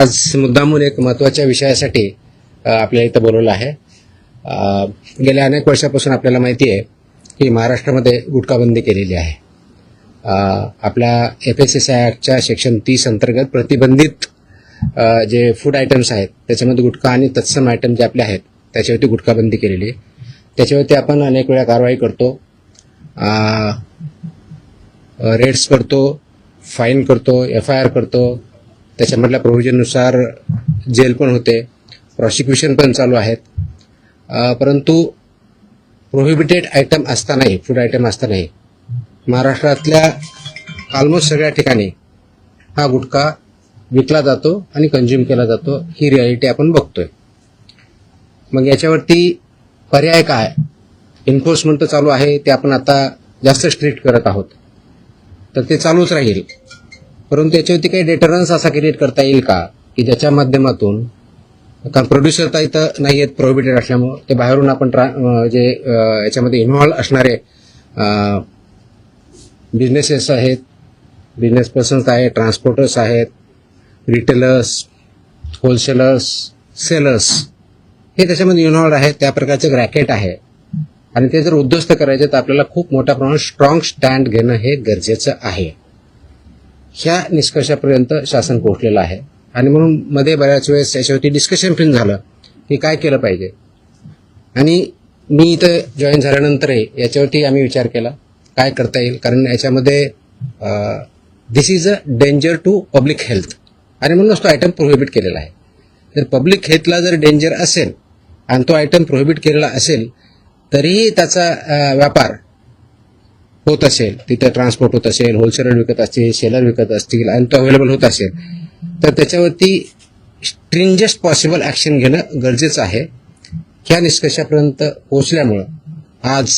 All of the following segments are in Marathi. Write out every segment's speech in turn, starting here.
आज मुद्दामून एक महत्त्वाच्या विषयासाठी आपल्या इथं बोलवलं आहे. गेल्या अनेक वर्षापासून आपल्याला माहिती आहे की महाराष्ट्रामध्ये गुटखाबंदी केलेली आहे. आपल्या FSSAI ॲक्टच्या सेक्शन 30 अंतर्गत प्रतिबंधित जे फूड आयटम्स आहेत त्याच्यामध्ये गुटखा आणि तत्सम आयटम जे आपले आहेत त्याच्यावरती गुटखाबंदी केलेली आहे. त्याच्यावरती आपण अनेक वेळा कारवाई करतो, रेड्स करतो, फाईन करतो, FIR करतो. त्याच्यामधल्या प्रोव्हिजननुसार जेल पण होते, प्रॉसिक्युशन पण चालू आहेत. परंतु प्रोहिबिटेड आयटम असतानाही, फूड आयटम असतानाही महाराष्ट्रातल्या ऑलमोस्ट सगळ्या ठिकाणी हा गुटखा विकला जातो आणि कंझ्युम केला जातो. ही रियालिटी आपण बघतोय. मग याच्यावरती पर्याय काय? एन्फोर्समेंट तर चालू आहे, ते आपण आता जास्त स्ट्रिक्ट करत आहोत, तर ते चालूच राहील. परंतु याच्यावरती काही डेटरन्स असा क्रिएट करता येईल का की ज्याच्या माध्यमातून, कारण प्रोड्युसर तर इथं नाही आहेत प्रोहिबिटेड असल्यामुळं, ते बाहेरून आपण जे याच्यामध्ये इन्व्हॉल्व असणारे बिझनेसेस आहेत, बिझनेस पर्सन्स आहेत, ट्रान्सपोर्टर्स आहेत, रिटेलर्स, होलसेलर्स, सेलर्स, हे त्याच्यामध्ये इन्व्हॉल्व आहेत. त्या प्रकारचे रॅकेट आहे आणि ते जर उद्ध्वस्त करायचे तर आपल्याला खूप मोठ्या प्रमाणात स्ट्रॉंग स्टँड घेणं हे गरजेचं आहे. ह्या निष्कर्षापर्यंत शासन पोहोचलेलं आहे आणि म्हणून मध्ये बऱ्याच वेळेस याच्यावरती डिस्कशन पण झालं की काय केलं पाहिजे. आणि मी इथं जॉईन झाल्यानंतरही याच्यावरती आम्ही विचार केला काय करता येईल, कारण याच्यामध्ये this is a danger to public health आणि म्हणूनच तो आयटम प्रोहिबिट केलेला आहे. तर पब्लिक हेल्थला जर डेंजर असेल आणि तो आयटम प्रोहिबिट केलेला असेल तरीही त्याचा व्यापार होत असेल, तिथं ट्रान्सपोर्ट होत असेल, होलसेलर विकत असतील, सेलर विकत असतील आणि तो अवेलेबल होत असेल, तर त्याच्यावरती स्ट्रिंजेस्ट पॉसिबल ॲक्शन घेणं गरजेचं आहे. ह्या निष्कर्षापर्यंत पोहोचल्यामुळं आज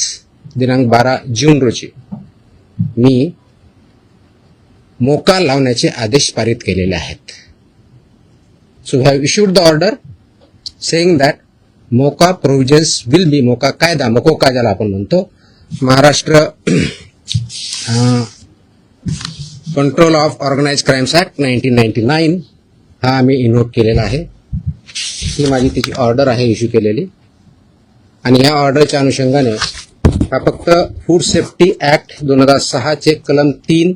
दिनांक 12 जून रोजी मी मोका लावण्याचे आदेश पारित केलेले आहेत. So we have issued the order saying that MCOCA provisions will be, MCOCA कायदा, मकोका ज्याला आपण म्हणतो, Maharashtra control of organised crimes act 1999 हा आम्ही इन्व्होक केलेला आहे. ही माझी त्याची ऑर्डर आहे इश्यू केलेली. आणि ह्या ऑर्डरच्या अनुषंगाने हा फक्त फूड सेफ्टी ॲक्ट 2006 चे कलम 3